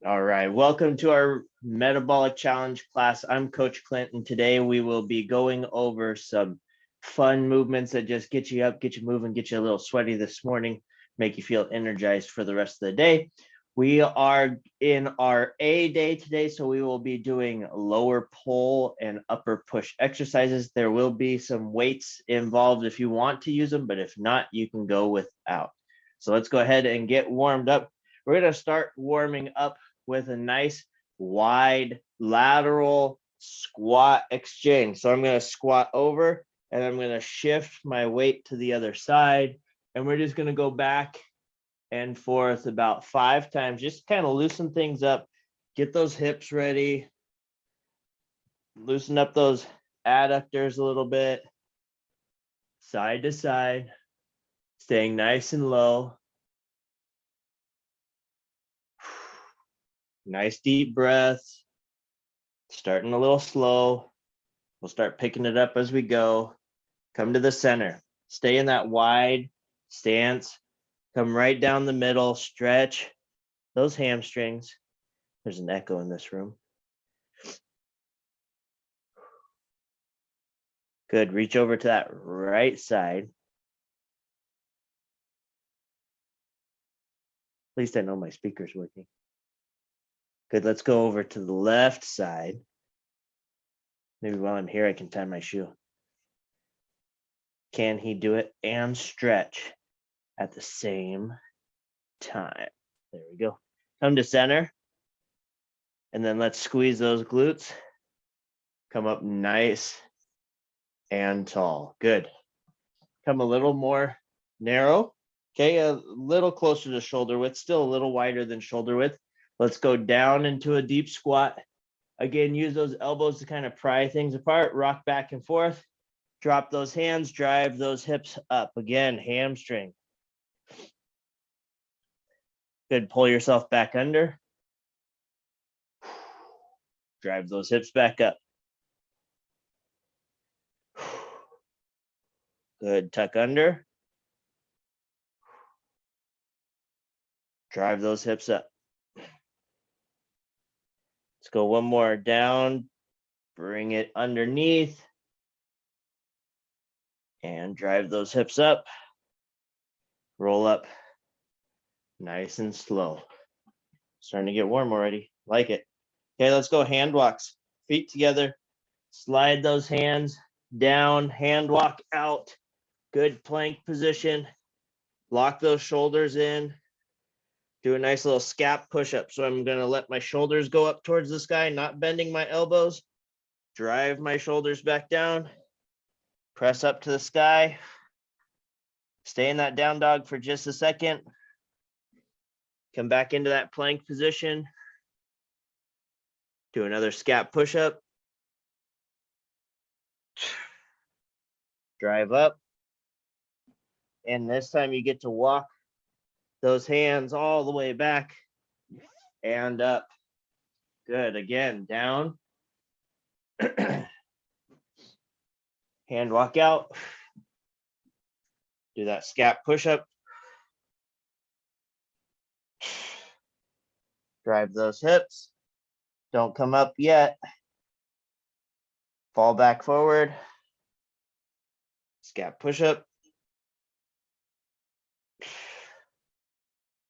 All right, welcome to our Metabolic Challenge class. I'm Coach Clint, and today we will be going over some fun movements that just get you up, get you moving, get you a little sweaty this morning, make you feel energized for the rest of the day. We are in our A day today, so we will be doing lower pull and upper push exercises. There will be some weights involved if you want to use them, but if not, you can go without. So let's go ahead and get warmed up. We're going to start warming up with a nice wide lateral squat exchange. So I'm going to squat over and I'm going to shift my weight to the other side. And we're just going to go back and forth about 5 times. Just kind of loosen things up, get those hips ready, loosen up those adductors a little bit, side to side, staying nice and low. Nice deep breaths, starting a little slow. We'll start picking it up as we go. Come to the center. Stay in that wide stance. Come right down the middle. Stretch those hamstrings. There's an echo in this room. Good. Reach over to that right side. At least I know my speaker's working. Good, let's go over to the left side. Maybe while I'm here, I can tie my shoe. Can he do it and stretch at the same time? There we go. Come to center. And then let's squeeze those glutes. Come up nice and tall. Good. Come a little more narrow. Okay, a little closer to shoulder width, still a little wider than shoulder width. Let's go down into a deep squat. Again, use those elbows to kind of pry things apart, rock back and forth, drop those hands, drive those hips up. Again, hamstring. Good, pull yourself back under. Drive those hips back up. Good, tuck under. Drive those hips up. Let's go one more down, bring it underneath, and drive those hips up. Roll up nice and slow. Starting to get warm already. Like it. Okay, let's go hand walks. Feet together. Slide those hands down, hand walk out. Good plank position. Lock those shoulders in. Do a nice little scap push-up. So I'm going to let my shoulders go up towards the sky, not bending my elbows. Drive my shoulders back down. Press up to the sky. Stay in that down dog for just a second. Come back into that plank position. Do another scap push-up. Drive up. And this time you get to walk those hands all the way back and up. Good. Again, down. Hand walk out. Do that scap push-up. Drive those hips. Don't come up yet. Fall back forward. Scap push-up.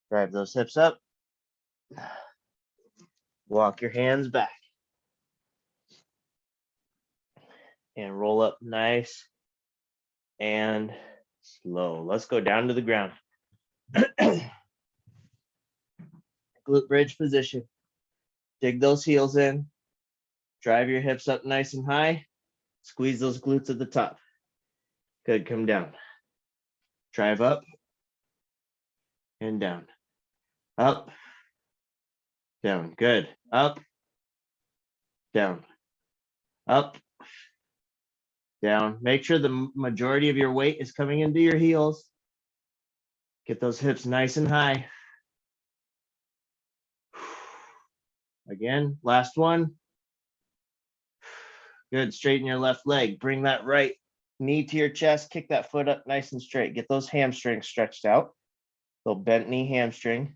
Drive those hips up. Walk your hands back. And roll up nice and slow. Let's go down to the ground. Glute bridge position. Dig those heels in. Drive your hips up nice and high. Squeeze those glutes at the top. Good, come down. Drive up and down. Up, down. Good. Up, down. Up, down. Make sure the majority of your weight is coming into your heels. Get those hips nice and high. Again, last one. Good. Straighten your left leg. Bring that right knee to your chest. Kick that foot up nice and straight. Get those hamstrings stretched out. Little bent knee hamstring.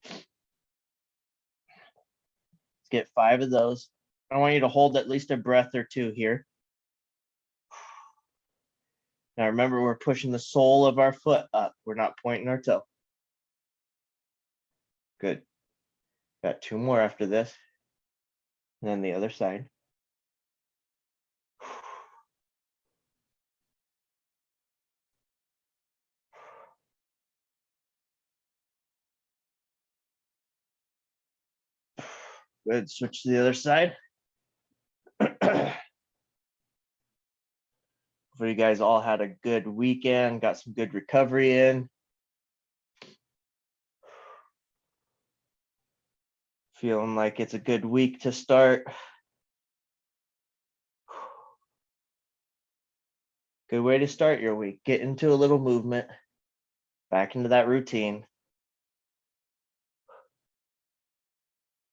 Let's get 5 of those. I want you to hold at least a breath or 2 here. Now remember, we're pushing the sole of our foot up. We're not pointing our toe. Good. Got 2 more after this. And then the other side. Good. Switch to the other side. Hopefully you guys all had a good weekend, got some good recovery in. Feeling like it's a good week to start. Good way to start your week. Get into a little movement, back into that routine.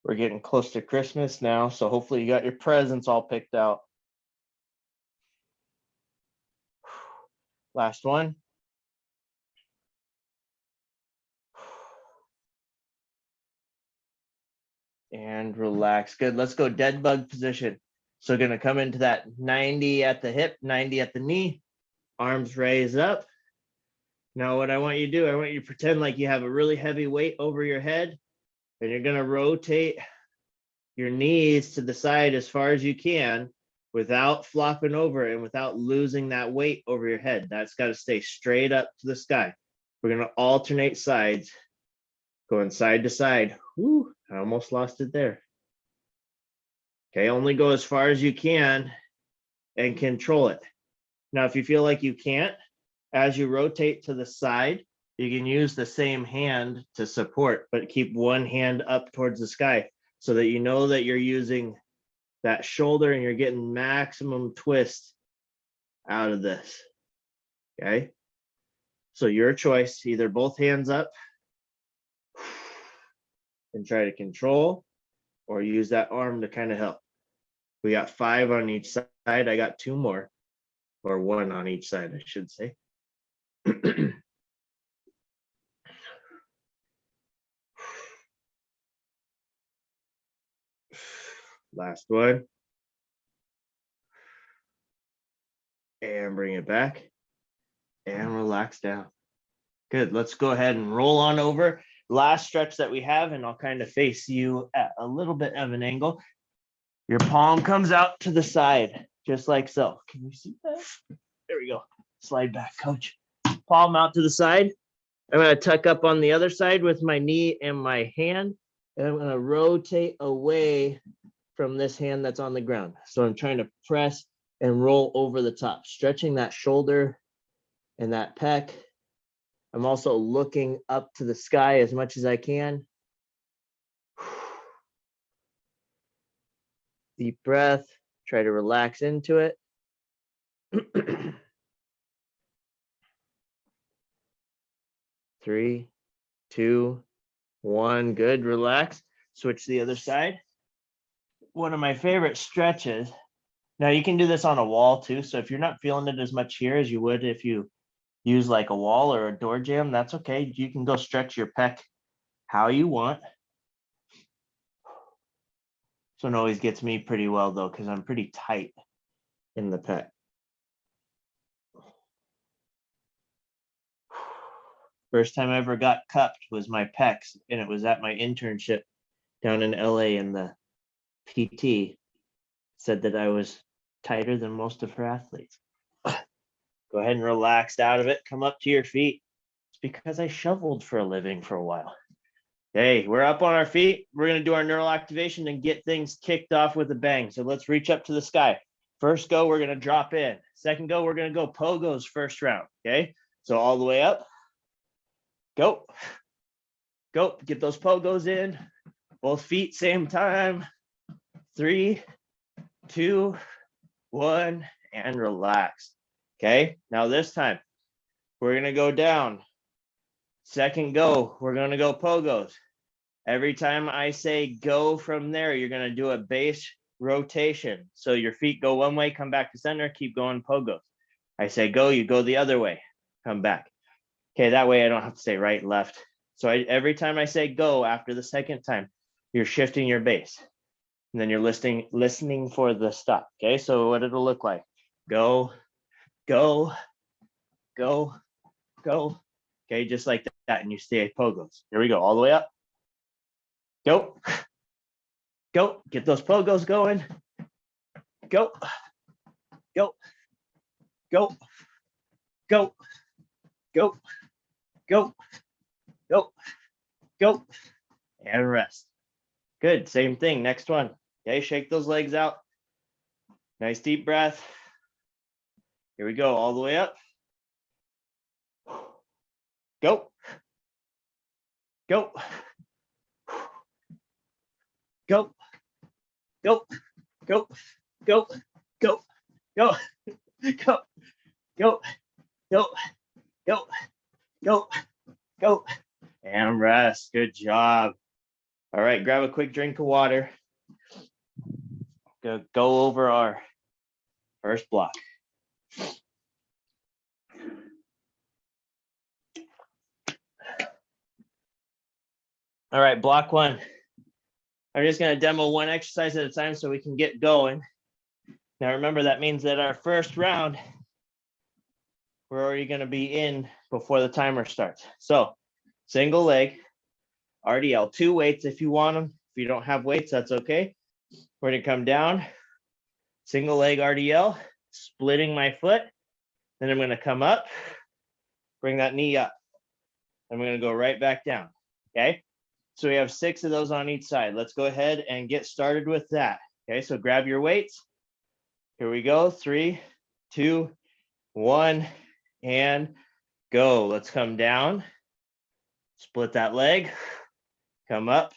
We're getting close to Christmas now, so hopefully you got your presents all picked out. Last one. And relax. Good. Let's go dead bug position. So going to come into that 90 at the hip, 90 at the knee, arms raised up. Now what I want you to do, I want you to pretend like you have a really heavy weight over your head, and you're going to rotate your knees to the side as far as you can without flopping over and without losing that weight over your head. That's got to stay straight up to the sky. We're going to alternate sides, going side to side. Whew, I almost lost it there. Okay, only go as far as you can and control it. Now, if you feel like you can't, as you rotate to the side, you can use the same hand to support, but keep one hand up towards the sky so that you know that you're using that shoulder and you're getting maximum twist out of this. Okay, so your choice, either both hands up and try to control, or use that arm to kind of help. We got 5 on each side. I got 2 more, or 1 on each side, I should say. Last one. And bring it back and relax down. Good. Let's go ahead and roll on over. Last stretch that we have, and I'll kind of face you at a little bit of an angle. Your palm comes out to the side, just like so. Can you see that? There we go. Slide back, coach. Palm out to the side. I'm going to tuck up on the other side with my knee and my hand, and I'm going to rotate away from this hand that's on the ground. So I'm trying to press and roll over the top, stretching that shoulder and that pec. I'm also looking up to the sky as much as I can. Deep breath, try to relax into it. 3, 2, 1, good, relax. Switch to the other side. One of my favorite stretches. Now you can do this on a wall too. So if you're not feeling it as much here as you would if you use like a wall or a door jamb, that's okay. You can go stretch your pec how you want. This one always gets me pretty well though, because I'm pretty tight in the pec. First time I ever got cupped was my pecs, and it was at my internship down in LA, and the PT said that I was tighter than most of her athletes. Go ahead and relax out of it. Come up to your feet. It's because I shoveled for a living for a while. Okay, we're up on our feet. We're going to do our neural activation and get things kicked off with a bang. So let's reach up to the sky. First go, we're going to drop in. Second go, we're going to go pogos first round. Okay, so all the way up. Go. Go. Get those pogos in. Both feet, same time. 3, 2, 1, and relax. Okay, now this time we're going to go down. Second go, we're going to go pogos. Every time I say go from there, you're going to do a base rotation. So your feet go one way, come back to center, keep going pogos. I say go, you go the other way, come back. Okay, that way I don't have to say right, left. So every time I say go after the second time, you're shifting your base. And then you're listening for the stop. Okay, so what it'll look like. Go, go, go, go. Okay, just like that. And you stay pogos. Here we go, all the way up. Go, go, get those pogos going. Go, go, go, go, go, go, go, go, and rest. Good, same thing, next one. Okay, shake those legs out. Nice deep breath. Here we go, all the way up. Go, go, go, go, go, go, go, go, go, go, go, go, go, go, and rest. Good job. All right, grab a quick drink of water. Go over our first block. All right, block one. I'm just going to demo one exercise at a time so we can get going. Now remember, that means that our first round, we're already going to be in before the timer starts. So single leg, RDL, 2 weights if you want them. If you don't have weights, that's okay. We're going to come down, single leg RDL, splitting my foot. Then I'm going to come up, bring that knee up. I'm going to go right back down, okay? So we have 6 of those on each side. Let's go ahead and get started with that. Okay, so grab your weights. Here we go. 3, 2, 1, and go. Let's come down. Split that leg. Come up.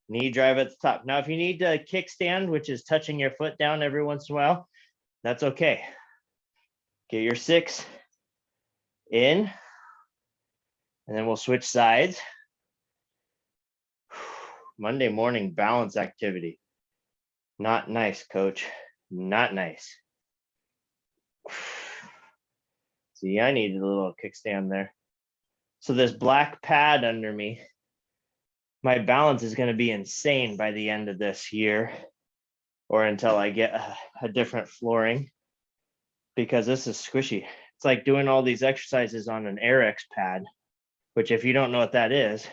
Knee drive at the top. Now, if you need to kickstand, which is touching your foot down every once in a while, that's okay. Get your 6 in, and then we'll switch sides. Monday morning balance activity. Not nice, coach. Not nice. See, I needed a little kickstand there. So this black pad under me, my balance is going to be insane by the end of this year, or until I get a different flooring, because this is squishy. It's like doing all these exercises on an Airex pad, which if you don't know what that is,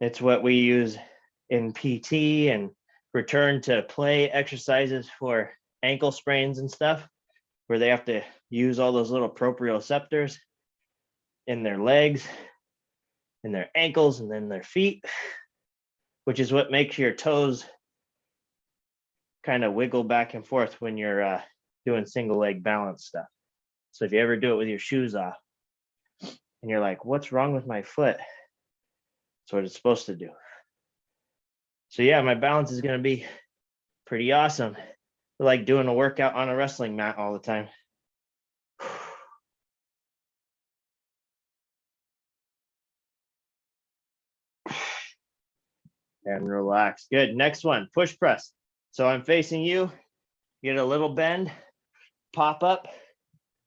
it's what we use in PT and return to play exercises for ankle sprains and stuff, where they have to use all those little proprioceptors in their legs, in their ankles, and then their feet, which is what makes your toes kind of wiggle back and forth when you're doing single leg balance stuff. So if you ever do it with your shoes off and you're like, what's wrong with my foot? That's what it's supposed to do. So yeah, my balance is going to be pretty awesome. I like doing a workout on a wrestling mat all the time. And relax. Good. Next one, push press. So I'm facing you. Get a little bend, pop up,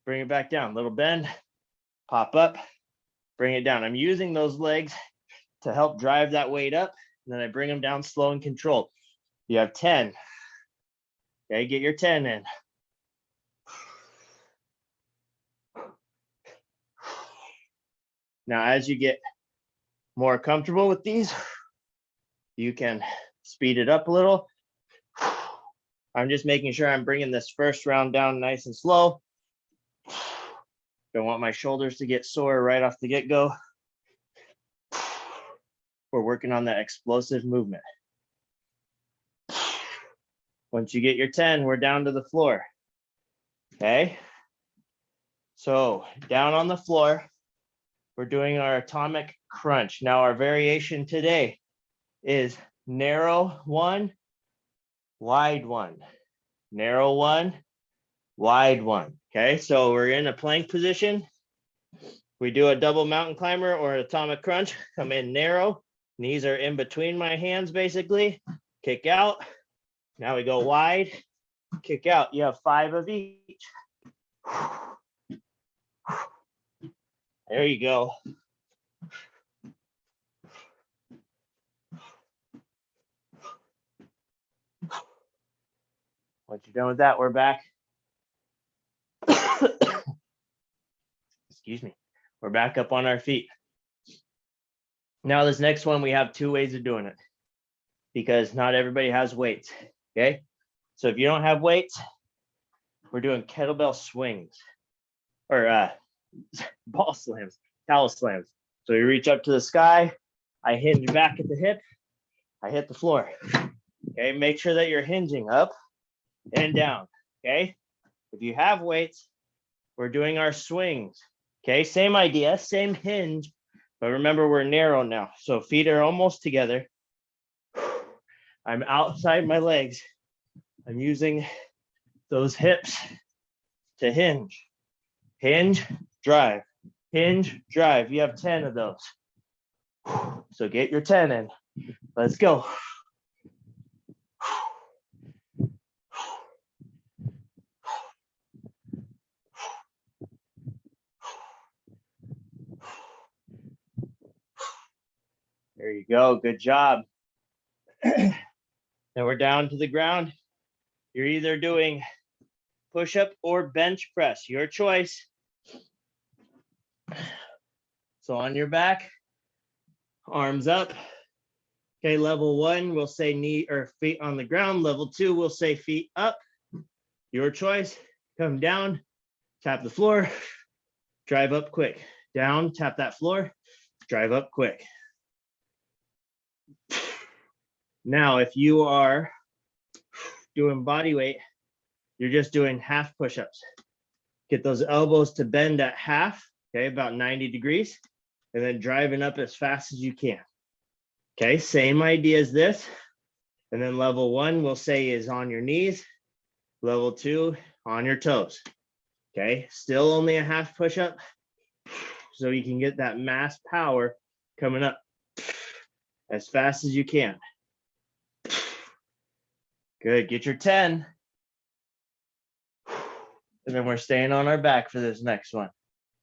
bring it back down. Little bend, pop up, bring it down. I'm using those legs to help drive that weight up. And then I bring them down slow and controlled. You have 10. Okay, get your 10 in. Now, as you get more comfortable with these, you can speed it up a little. I'm just making sure I'm bringing this first round down nice and slow. Don't want my shoulders to get sore right off the get-go. We're working on that explosive movement. Once you get your 10, we're down to the floor. Okay? So down on the floor, we're doing our atomic crunch. Now our variation today is narrow 1, wide 1. Narrow 1, wide 1. Okay, so we're in a plank position. We do a double mountain climber or an atomic crunch. Come in narrow. Knees are in between my hands, basically. Kick out. Now we go wide. Kick out. You have 5 of each. There you go. Once you're done with that, we're back. Excuse me. We're back up on our feet. Now this next one, we have two ways of doing it because not everybody has weights, okay? So if you don't have weights, we're doing kettlebell swings or ball slams, towel slams. So you reach up to the sky, I hinge back at the hip, I hit the floor, okay? Make sure that you're hinging up and down, okay? If you have weights, we're doing our swings, okay? Same idea, same hinge, but remember we're narrow now. So feet are almost together. I'm outside my legs. I'm using those hips to hinge. Hinge, drive, hinge, drive. You have 10 of those. So get your 10 in. Let's go. There you go. Good job. Now we're down to the ground. You're either doing push-up or bench press, your choice. So on your back, arms up. Okay, level 1, we'll say knee or feet on the ground. Level 2, we'll say feet up. Your choice. Come down, tap the floor, drive up quick. Down, tap that floor, drive up quick. Now, if you are doing body weight, you're just doing half push-ups. Get those elbows to bend at half, okay, about 90 degrees, and then driving up as fast as you can. Okay, same idea as this. And then level 1, we'll say is on your knees. Level 2, on your toes. Okay, still only a half push-up, so you can get that mass power coming up as fast as you can. Good, get your 10. And then we're staying on our back for this next one.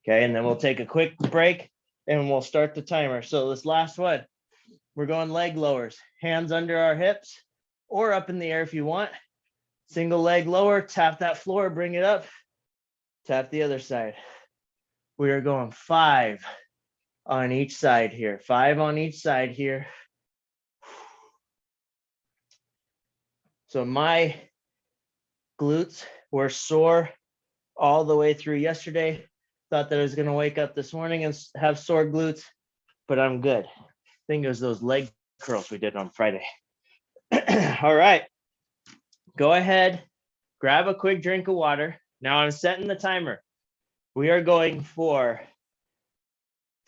Okay, and then we'll take a quick break and we'll start the timer. So this last one, we're going leg lowers, hands under our hips or up in the air if you want. Single leg lower, tap that floor, bring it up, tap the other side. We are going 5 on each side here, 5 on each side here. So my glutes were sore all the way through yesterday. Thought that I was going to wake up this morning and have sore glutes, but I'm good. I think it was those leg curls we did on Friday. All right, go ahead, grab a quick drink of water. Now I'm setting the timer. We are going for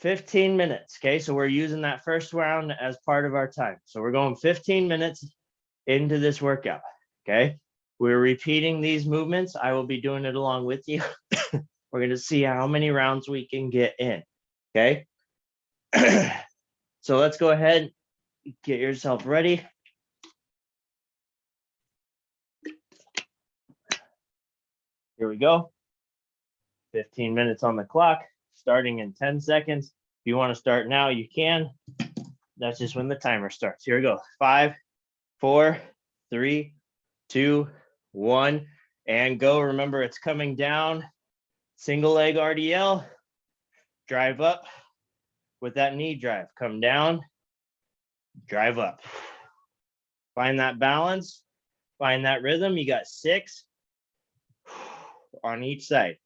15 minutes, okay? So we're using that first round as part of our time. So we're going 15 minutes into this workout, okay? We're repeating these movements. I will be doing it along with you. We're going to see how many rounds we can get in, okay? So let's go ahead, get yourself ready. Here we go. 15 minutes on the clock, starting in 10 seconds. If you want to start now, you can. That's just when the timer starts. Here we go. 5, 4, 3, 2, 1, and go. Remember, it's coming down. Single leg RDL. Drive up with that knee drive. Come down, drive up. Find that balance. Find that rhythm. You got 6 on each side.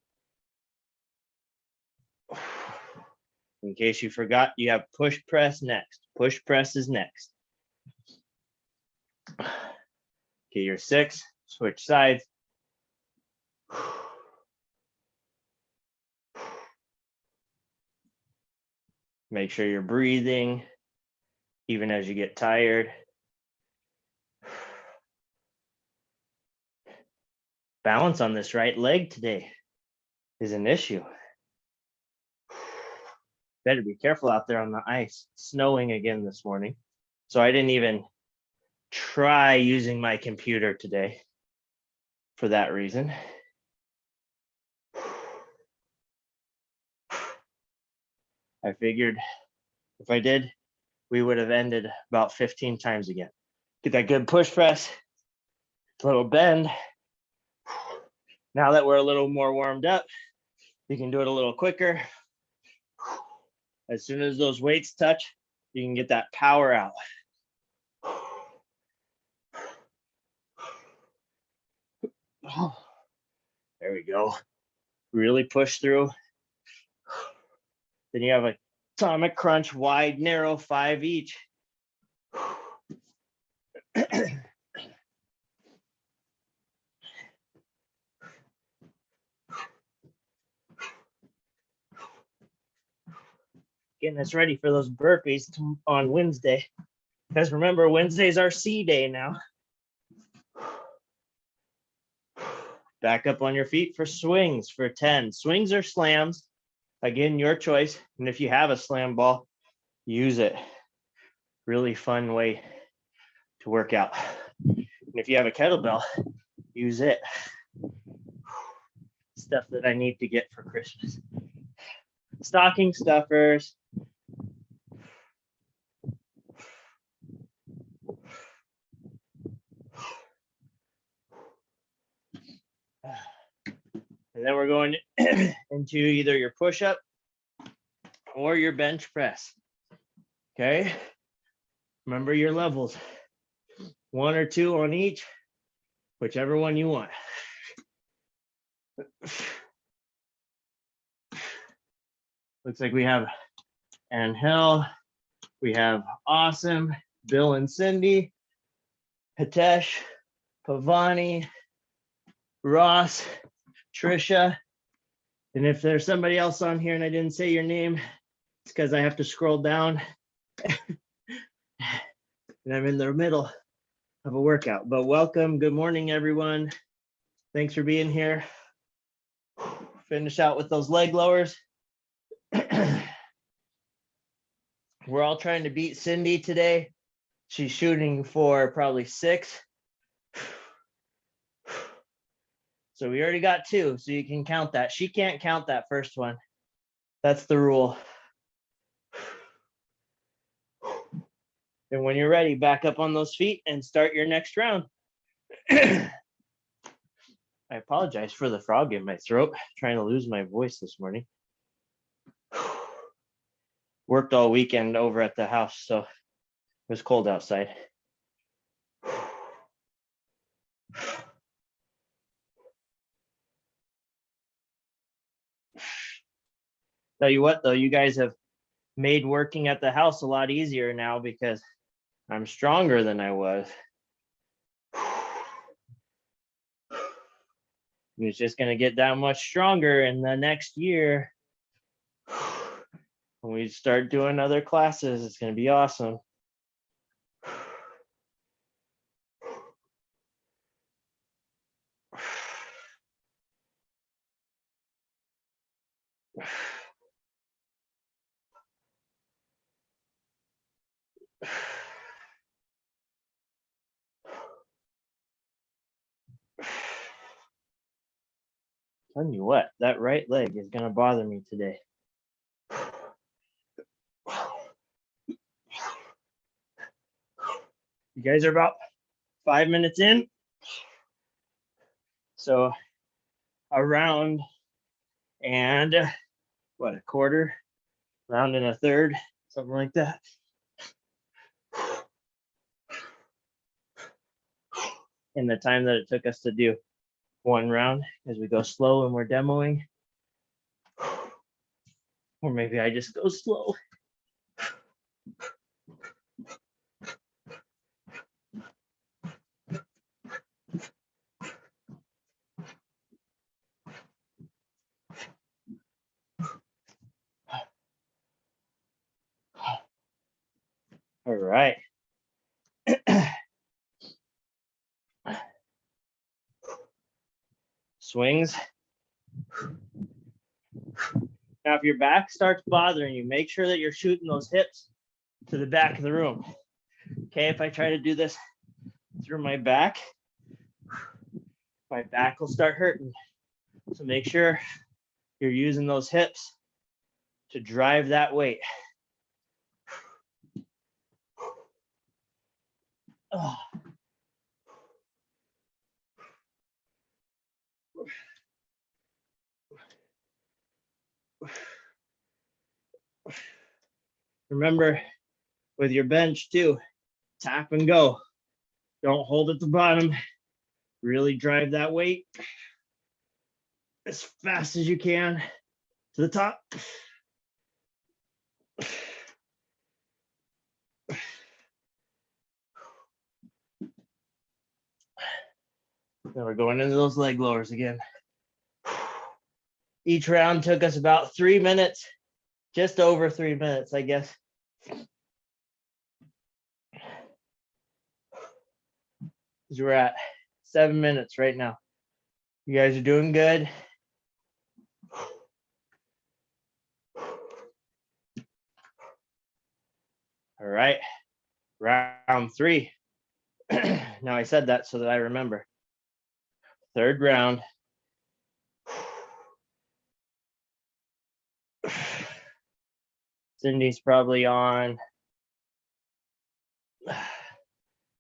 In case you forgot, you have push press next. Push press is next. Okay, you're 6. Switch sides. Make sure you're breathing, even as you get tired. Balance on this right leg today is an issue. Better be careful out there on the ice. It's snowing again this morning. So I didn't even try using my computer today for that reason. I figured if I did, we would have ended about 15 times again. Get that good push press, little bend. Now that we're a little more warmed up, you can do it a little quicker. As soon as those weights touch, you can get that power out. There we go. Really push through. Then you have a atomic crunch, wide, narrow, 5 each. Getting us ready for those burpees on Wednesday. Because remember, Wednesday's our C day now. Back up on your feet for swings for 10. Swings or slams. Again, your choice. And if you have a slam ball, use it. Really fun way to work out. And if you have a kettlebell, use it. Stuff that I need to get for Christmas. Stocking stuffers. And then we're going into either your push-up or your bench press. Okay. Remember your levels. 1 or 2 on each, whichever one you want. Looks like we have Angel, we have Awesome, Bill and Cindy, Hitesh, Pavani, Ross, Trisha. And if there's somebody else on here and I didn't say your name, it's because I have to scroll down and I'm in the middle of a workout. But welcome, good morning, everyone. Thanks for being here. Finish out with those leg lowers. We're all trying to beat Cindy today. She's shooting for probably 6. So we already got 2, so you can count that. She can't count that first one. That's the rule. And when you're ready, back up on those feet and start your next round. I apologize for the frog in my throat. Trying to lose my voice this morning. Worked all weekend over at the house, so it was cold outside. Tell you what, though, you guys have made working at the house a lot easier now because I'm stronger than I was. It's just going to get that much stronger in the next year. When we start doing other classes, it's going to be awesome. Telling you what, that right leg is going to bother me today. You guys are about 5 minutes in. So a round and what, a quarter, round and a third, something like that. In the time that it took us to do 1 round, as we go slow and we're demoing. Or maybe I just go slow. All right. Swings. Now, if your back starts bothering you, make sure that you're shooting those hips to the back of the room. Okay, if I try to do this through my back will start hurting. So make sure you're using those hips to drive that weight. Oh. Remember, with your bench too, tap and go. Don't hold at the bottom. Really drive that weight as fast as you can to the top. Now we're going into those leg lowers again. Each round took us about 3 minutes, just over 3 minutes, I guess. We're at 7 minutes right now. You guys are doing good. All right, round 3. Now I said that so that I remember. 3rd round. Cindy's probably on,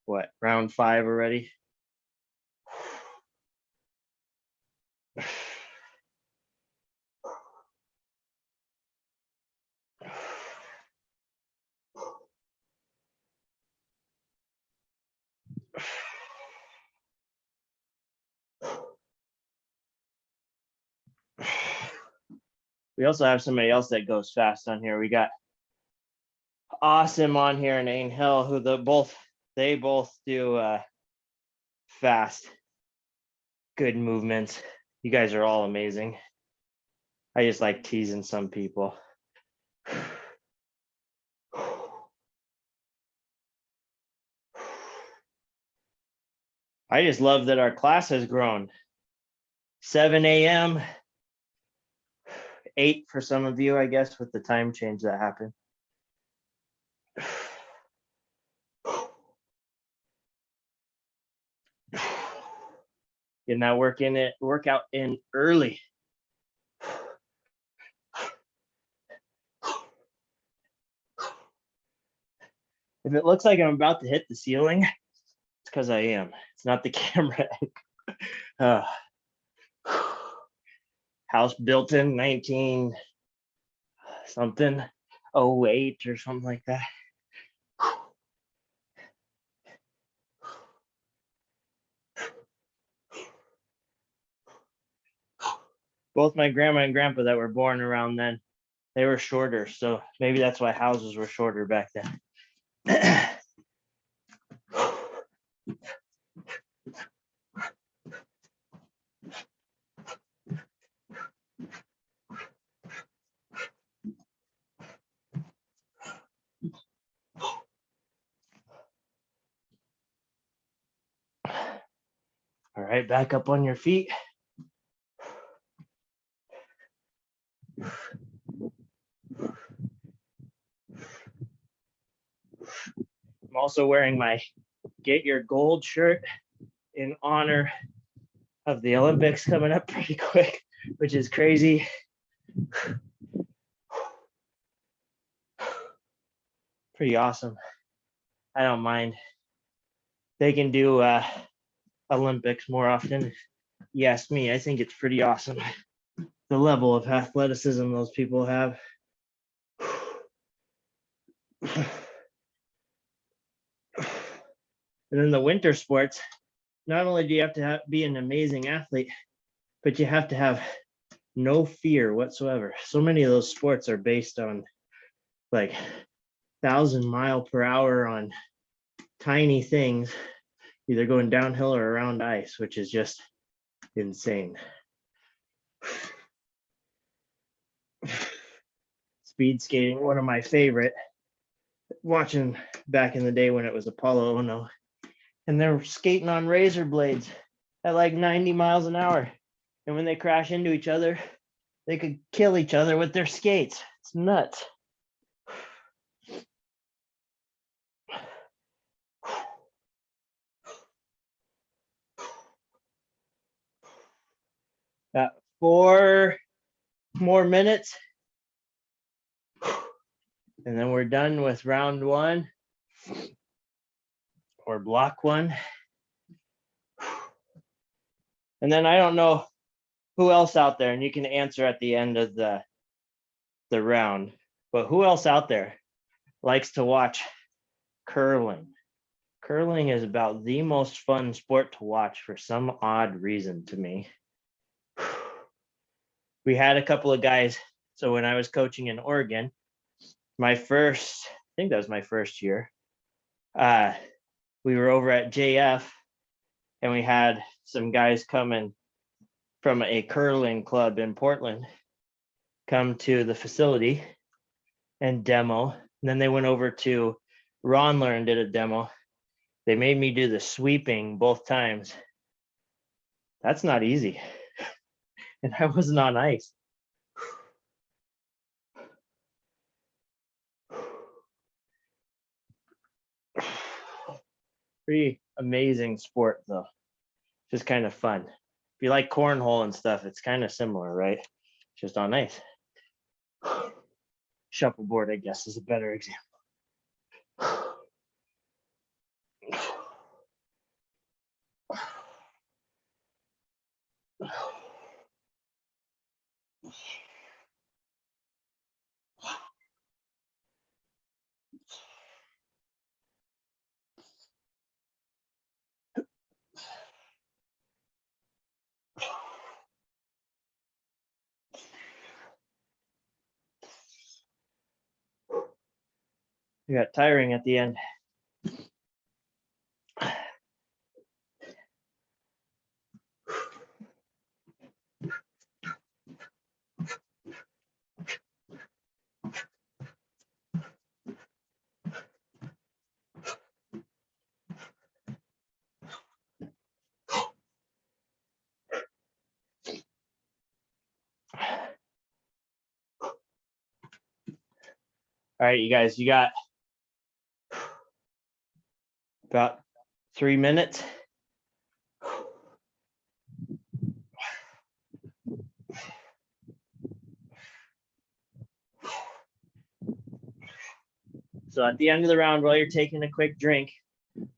what, round 5 already? We also have somebody else that goes fast on here. We got Awesome on here and Angel, who they both do fast, good movements. You guys are all amazing. I just like teasing some people. I just love that our class has grown. 7 a.m., 8 for some of you, I guess, with the time change that happened. Getting that workout in early. If it looks like I'm about to hit the ceiling, it's because I am. It's not the camera. House built in 19 something, 08 or something like that. Both my grandma and grandpa that were born around then, they were shorter. So maybe that's why houses were shorter back then. All right, back up on your feet. I'm also wearing my Get Your Gold shirt in honor of the Olympics coming up pretty quick, which is crazy. Pretty awesome. I don't mind. They can do Olympics more often. You ask me, I think it's pretty awesome. The level of athleticism those people have. And then the winter sports, not only do you have to be an amazing athlete, but you have to have no fear whatsoever. So many of those sports are based on like 1,000-mile-per-hour on tiny things, either going downhill or around ice, which is just insane. Speed skating, one of my favorite. Watching back in the day when it was Apollo Ono, and they're skating on razor blades at like 90 miles an hour. And when they crash into each other, they could kill each other with their skates. It's nuts. Got 4 more minutes. And then we're done with round one or block one. And then I don't know who else out there, and you can answer at the end of the round, but who else out there likes to watch curling? Curling is about the most fun sport to watch for some odd reason to me. We had a couple of guys. So when I was coaching in Oregon, I think that was my first year, we were over at JF and we had some guys coming from a curling club in Portland come to the facility and demo. And then they went over to Ronler and did a demo. They made me do the sweeping both times. That's not easy. And I wasn't on ice. Pretty amazing sport though. Just kind of fun. If you like cornhole and stuff, it's kind of similar, right? Just on ice. Shuffleboard, I guess, is a better example. It got tiring at the end. All right, you guys, you got about 3 minutes. So at the end of the round, while you're taking a quick drink,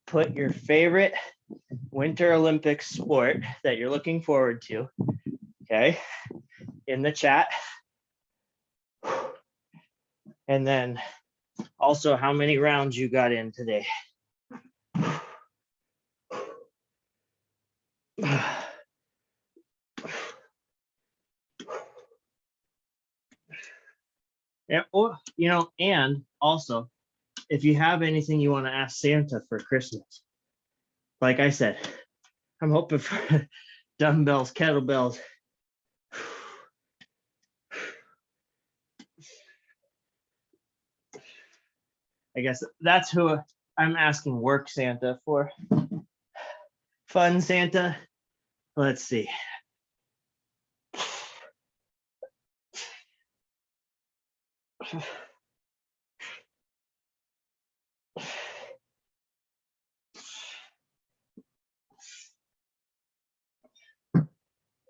put your favorite Winter Olympics sport that you're looking forward to, okay, in the chat. And then also how many rounds you got in today. Yeah, or, you know, and also, if you have anything you want to ask Santa for Christmas, like I said, I'm hoping for dumbbells, kettlebells. I guess that's who I'm asking work Santa for. Fun Santa. Let's see.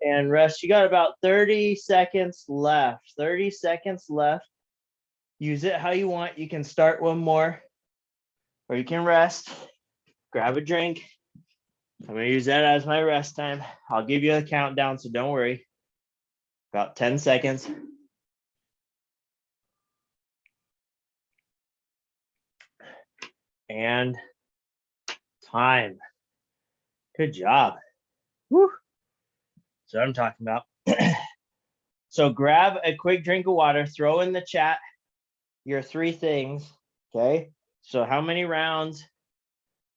And rest, you got about 30 seconds left. 30 seconds left. Use it how you want. You can start one more, or you can rest. Grab a drink. I'm going to use that as my rest time. I'll give you a countdown, so don't worry. About 10 seconds. And time. Good job. Woo. That's what I'm talking about. So grab a quick drink of water, throw in the chat your 3 things, okay? So how many rounds,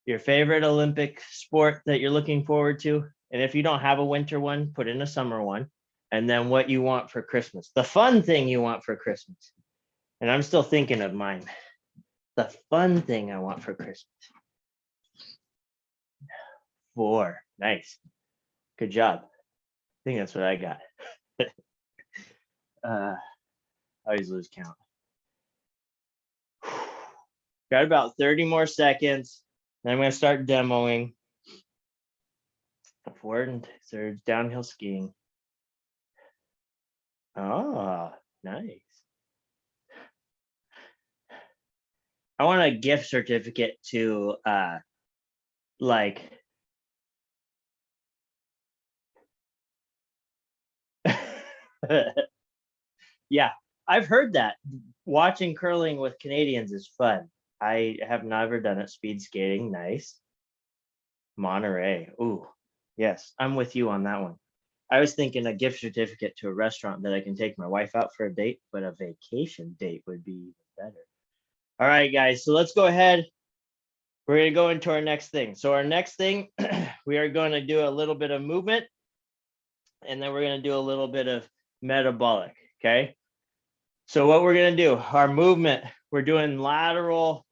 your favorite Olympic sport that you're looking forward to, and if you don't have a winter one, put in a summer one, and then what you want for Christmas, the fun thing you want for Christmas. And I'm still thinking of mine. The fun thing I want for Christmas. 4, nice. Good job. I think that's what I got. I always lose count. Got about 30 more seconds. Then I'm going to start demoing. Forward and thirds, downhill skiing. Oh, nice. I want a gift certificate to like yeah, I've heard that watching curling with Canadians is fun. I have never done it. Speed skating, nice. Monterey, ooh, yes, I'm with you on that one. I was thinking a gift certificate to a restaurant that I can take my wife out for a date, but a vacation date would be even better. All right, guys, so let's go ahead. We're going to go into our next thing. So our next thing, we are going to do a little bit of movement, and then we're going to do a little bit of metabolic, okay? So what we're going to do, our movement, we're doing lateral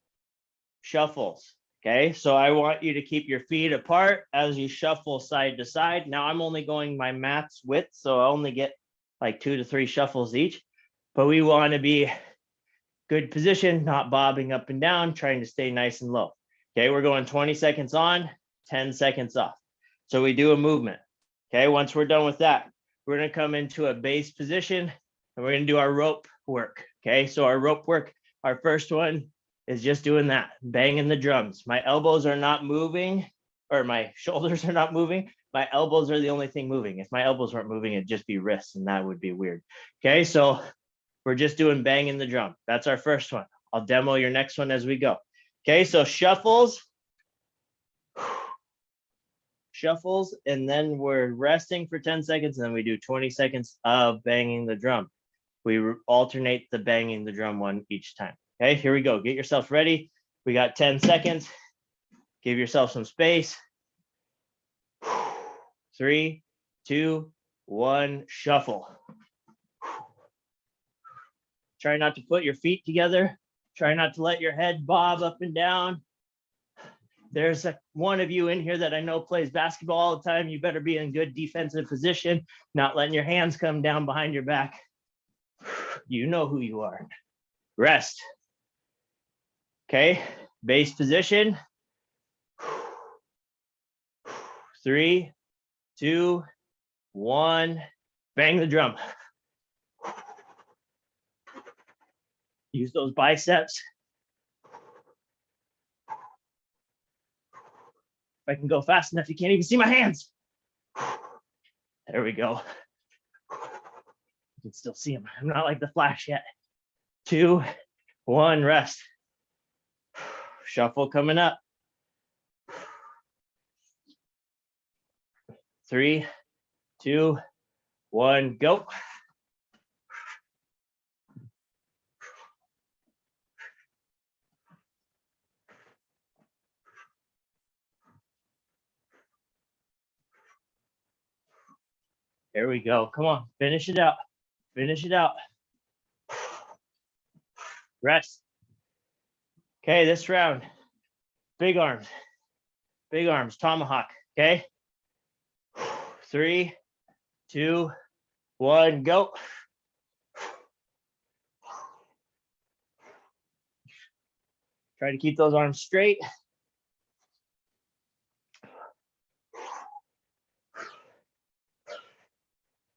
shuffles, okay? So I want you to keep your feet apart as you shuffle side to side. Now I'm only going my mat's width, so I only get like 2 to 3 shuffles each, but we want to be good position, not bobbing up and down, trying to stay nice and low. Okay, we're going 20 seconds on, 10 seconds off. So we do a movement. Okay, once we're done with that, we're going to come into a base position and we're going to do our rope work. Okay, so our rope work, our first one is just doing that, banging the drums. My elbows are not moving, or my shoulders are not moving. My elbows are the only thing moving. If my elbows weren't moving, it'd just be wrists, and that would be weird. Okay, so we're just doing banging the drum. That's our first one. I'll demo your next one as we go. Okay, so shuffles, and then we're resting for 10 seconds, and then we do 20 seconds of banging the drum. We alternate the banging the drum one each time. Okay, here we go. Get yourself ready. We got 10 seconds. Give yourself some space. 3, 2, 1, shuffle. Try not to put your feet together. Try not to let your head bob up and down. There's one of you in here that I know plays basketball all the time. You better be in good defensive position, not letting your hands come down behind your back. You know who you are. Rest. Okay, base position. 3, 2, 1, bang the drum. Use those biceps. If I can go fast enough, you can't even see my hands. There we go. You can still see them. I'm not like the Flash yet. 2, 1, rest. Shuffle coming up. 3, 2, 1, go. There we go. Come on, finish it out. Finish it out. Rest. Okay, this round, big arms, tomahawk. Okay, 3, 2, 1, go. Try to keep those arms straight.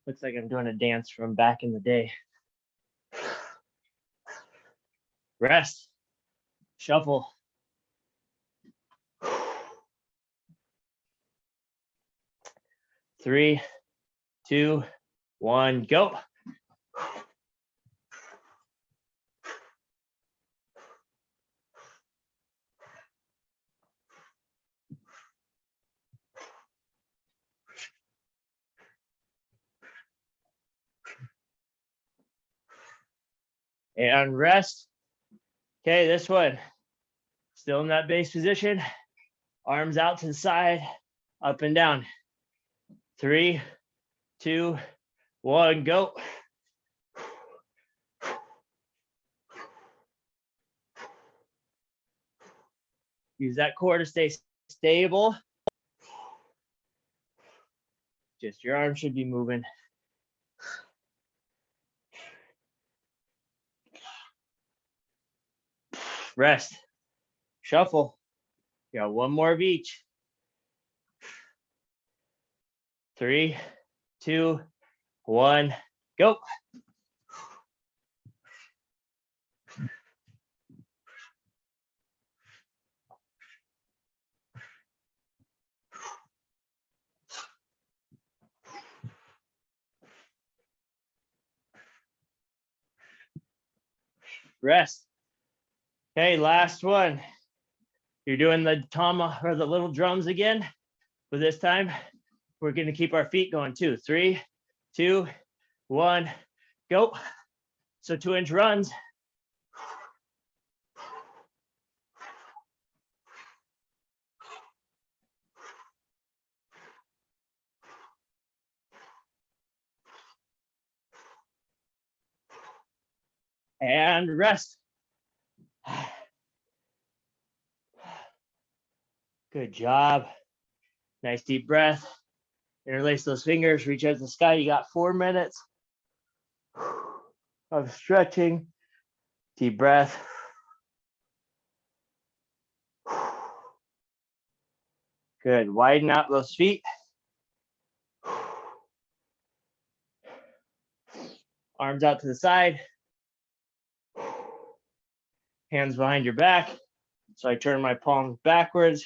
Looks like I'm doing a dance from back in the day. Rest. Shuffle. 3, 2, 1, go. And rest. Okay, this one. Still in that base position. Arms out to the side, up and down. 3, 2, 1, go. Use that core to stay stable. Just your arm should be moving. Rest. Shuffle. You got one more of each. 3, 2, 1, go. rest. Okay, last one. You're doing the tama or the little drums again, but this time we're going to keep our feet going too. 3, 2, 1, go. So 2-inch runs. And rest. Good job. Nice deep breath. Interlace those fingers, reach out to the sky. You got 4 minutes of stretching. Deep breath. Good. Widen out those feet. Arms out to the side. Hands behind your back. So I turn my palms backwards,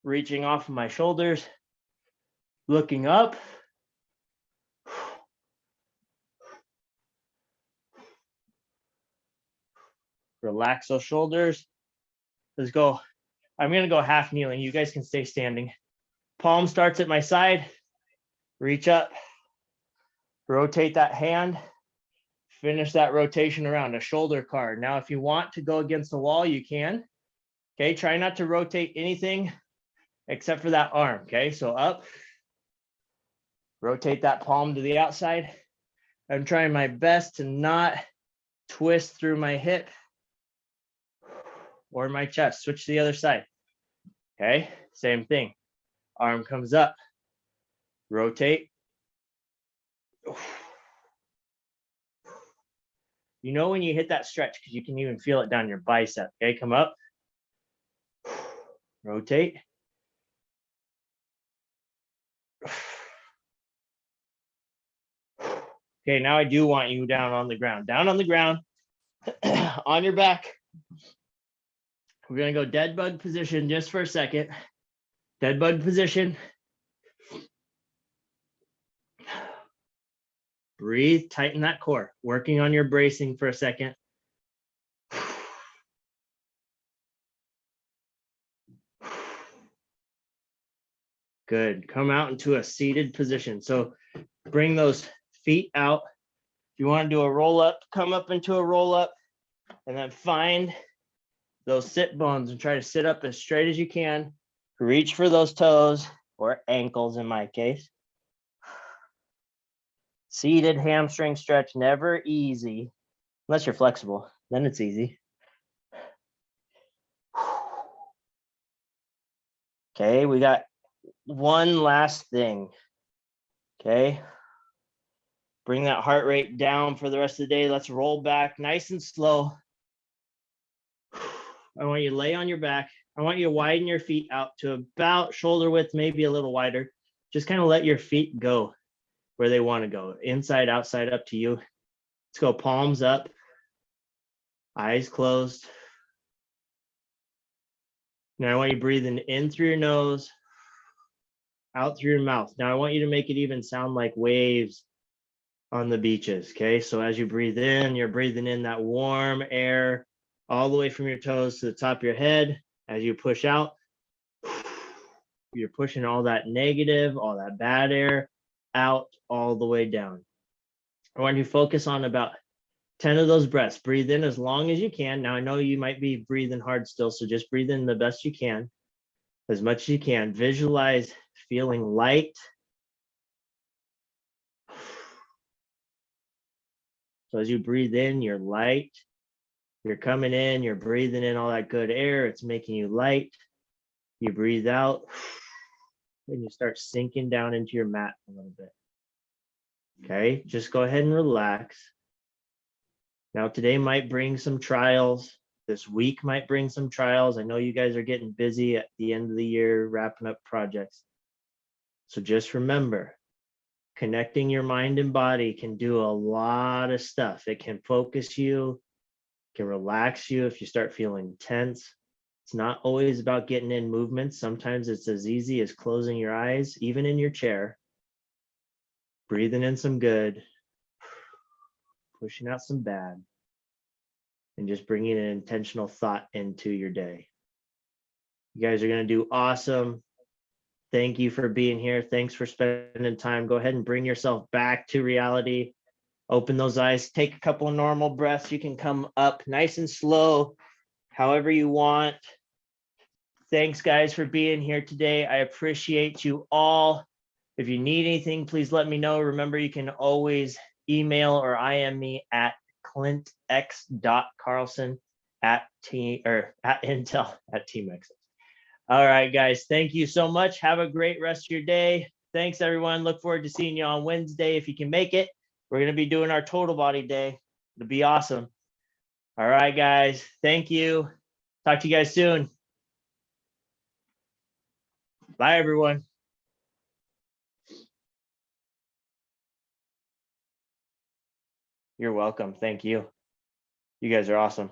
reaching off of my shoulders, looking up. Relax those shoulders. Let's go. I'm going to go half kneeling. You guys can stay standing. Palm starts at my side. Reach up. Rotate that hand. Finish that rotation around a shoulder card. Now, if you want to go against the wall, you can. Okay, try not to rotate anything except for that arm. Okay, so up. Rotate that palm to the outside. I'm trying my best to not twist through my hip or my chest. Switch to the other side. Okay, same thing. Arm comes up. Rotate. You know when you hit that stretch because you can even feel it down your bicep. Okay, come up. Rotate. Okay, now I do want you down on the ground. Down on the ground, on your back. We're going to go dead bug position just for a second. Dead bug position. Breathe, tighten that core. Working on your bracing for a second. Good. Come out into a seated position. So bring those feet out. If you want to do a roll up, come up into a roll up and then find those sit bones and try to sit up as straight as you can. Reach for those toes or ankles in my case. Seated hamstring stretch, never easy. Unless you're flexible, then it's easy. Okay, we got one last thing. Okay. Bring that heart rate down for the rest of the day. Let's roll back nice and slow. I want you to lay on your back. I want you to widen your feet out to about shoulder width, maybe a little wider. Just kind of let your feet go where they want to go. Inside, outside, up to you. Let's go palms up. Eyes closed. Now I want you breathing in through your nose, out through your mouth. Now I want you to make it even sound like waves on the beaches. Okay, so as you breathe in, you're breathing in that warm air all the way from your toes to the top of your head. As you push out, you're pushing all that negative, all that bad air out all the way down. I want you to focus on about 10 of those breaths. Breathe in as long as you can. Now I know you might be breathing hard still, so just breathe in the best you can, as much as you can. Visualize feeling light. So as you breathe in, you're light. You're coming in, you're breathing in all that good air. It's making you light. You breathe out, and you start sinking down into your mat a little bit. Okay, just go ahead and relax. Now, today might bring some trials. This week might bring some trials. I know you guys are getting busy at the end of the year, wrapping up projects. So just remember, connecting your mind and body can do a lot of stuff. It can focus you, can relax you if you start feeling tense. It's not always about getting in movements. Sometimes it's as easy as closing your eyes, even in your chair, breathing in some good, pushing out some bad, and just bringing an intentional thought into your day. You guys are going to do awesome. Thank you for being here. Thanks for spending time. Go ahead and bring yourself back to reality. Open those eyes, take a couple of normal breaths. You can come up nice and slow, however you want. Thanks, guys, for being here today. I appreciate you all. If you need anything, please let me know. Remember, you can always email or IM me at clintx.carlson@Team All right, guys. Thank you so much. Have a great rest of your day. Thanks, everyone. Look forward to seeing you on Wednesday if you can make it. We're going to be doing our total body day. It'll be awesome. All right, guys. Thank you. Talk to you guys soon. Bye, everyone. You're welcome. Thank you. You guys are awesome.